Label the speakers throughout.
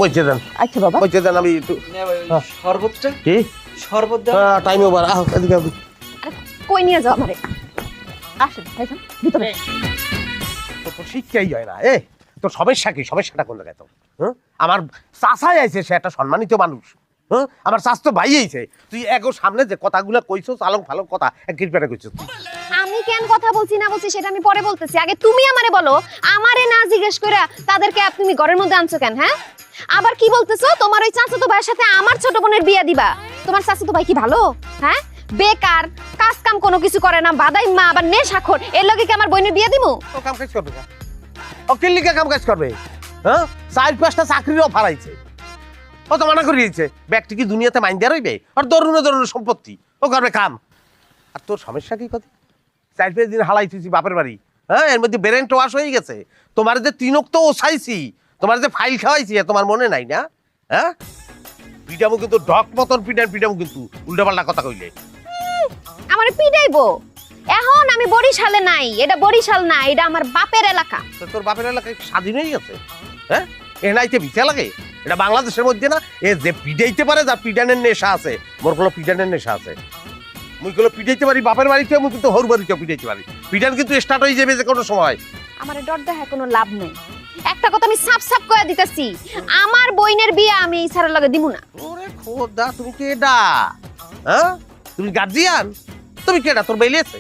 Speaker 1: বইছে দেন
Speaker 2: আচ্ছা বাবা
Speaker 1: বইছে দেন আমি একটু
Speaker 3: শরবতটা
Speaker 1: কি
Speaker 3: শরবত দাও
Speaker 1: টাইম ওভার আহ এদিকে আহ।
Speaker 2: কই নিয়ে যাও আমারে আসেন ভাইজান ভিতরে
Speaker 1: তোর শিক্ষাই হয় না তোর সমস্যা কি সমস্যাটা কোন জায়গায় তো হ্যাঁ আমার চাচাই আইছে সে একটা সম্মানিত মানুষ হ্যাঁ আমার চাচ তো ভাই আইছে তুই এগো সামনে যে কথাগুলো কইছো চালং ফালং কথা এক কিরপেটা কইছো
Speaker 2: আমি কেন কথা বলছি না বলছি সেটা আমি পরে বলতেছি আগে তুমি আমারে বলো আমারে না জিজ্ঞেস করে তাদেরকে তুমি ঘরের মধ্যে আনছো কেন হ্যাঁ আবার কি বলতেছো তোমার ওই চাচাতো ভাইয়ের সাথে আমার ছোট বোনের বিয়ে দিবা তোমার চাচাতো ভাই কি ভালো হ্যাঁ বেকার কাজ কাম কোনো কিছু করে না বাদাই মা আবার নেশাখোর এর লগে কি আমার বোনের বিয়ে দিমু
Speaker 1: ও কাম কাজ করবে ও কিল্লিকা কাম কাজ করবে হ্যাঁ 4-5টা চাকরির অফার আইছে ও তো মানা করে দিয়েছে ব্যক্তি কি দুনিয়াতে মাইন দেওয়া রইবে আর দরুন সম্পত্তি ও করবে কাম আর তোর সমস্যা কি কথা 4-5 দিন হালাইতেছি বাপের বাড়ি হ্যাঁ এর মধ্যে ব্রেন ওয়াশ হয়ে গেছে তোমার যে তিনক তো ওছাইছি তোমার যে ফাইল খাওয়াইছি তোমার মনে নাই না হ্যাঁ পিটামু কিন্তু ডক মতন পিটামু কিন্তু উল্টাপাল্টা কথা কইলে
Speaker 2: আমারে পিটাইবো এখন আমি বরিশালে নাই এটা বরিশাল না এটা আমার বাপের এলাকা
Speaker 1: তো তোর বাপের এলাকায় স্বাধীন হয়ে গেছে হ্যাঁ এ নাইতে ভিসা লাগে এটা বাংলাদেশের মধ্যে না এ যে পিটাইতে পারে যার পিটানের নেশা আছে মোর কোনো পিটানের নেশা আছে মুই গুলো পিটাইতে পারি বাপের বাড়িতে মুই কিন্তু হর বাড়িতে পিটাইতে পারি পিটান কিন্তু স্টার্ট হয়ে যাবে যে কোনো সময়
Speaker 2: আমারে ডর দেখায় কোনো লাভ নেই একটা কথা আমি সাপ সাপ কইয়া দিতেছি আমার বইনের বিয়ে আমি এই ছাড়ার লগে দিমু না
Speaker 1: ওরে খোদা তুমি কেডা হ্যাঁ তুমি গার্জিয়ান তুমি কেডা তোর বেল আছে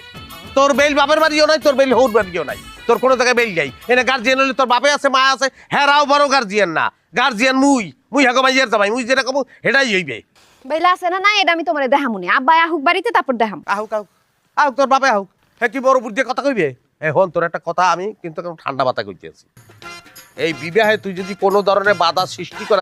Speaker 1: তোর বেল বাপের বাড়িও নাই তোর বেল হর বাড়িও নাই তোর কোনো জায়গায় বেল যাই এনে গার্জিয়ান হলে তোর বাপে আছে মা আছে হেরাও বড় গার্জিয়ান না গার্জিয়ান মুই হাগো মাইয়ের জামাই মুই যেটা কব হেডাই হইবে
Speaker 2: বেলা আছে না না এটা আমি তোমারে দেখামুনি আব্বা আহুক বাড়িতে তারপর দেখাম
Speaker 1: আহুক আহুক আহুক তোর বাপে আহুক হ্যাঁ কি বড় বুদ্ধি কথা কইবে এখন তোর একটা কথা আমি কিন্তু ঠান্ডা মাথা কইতেছি এই বিবাহে তুই যদি কোনো ধরনের বাধা সৃষ্টি করে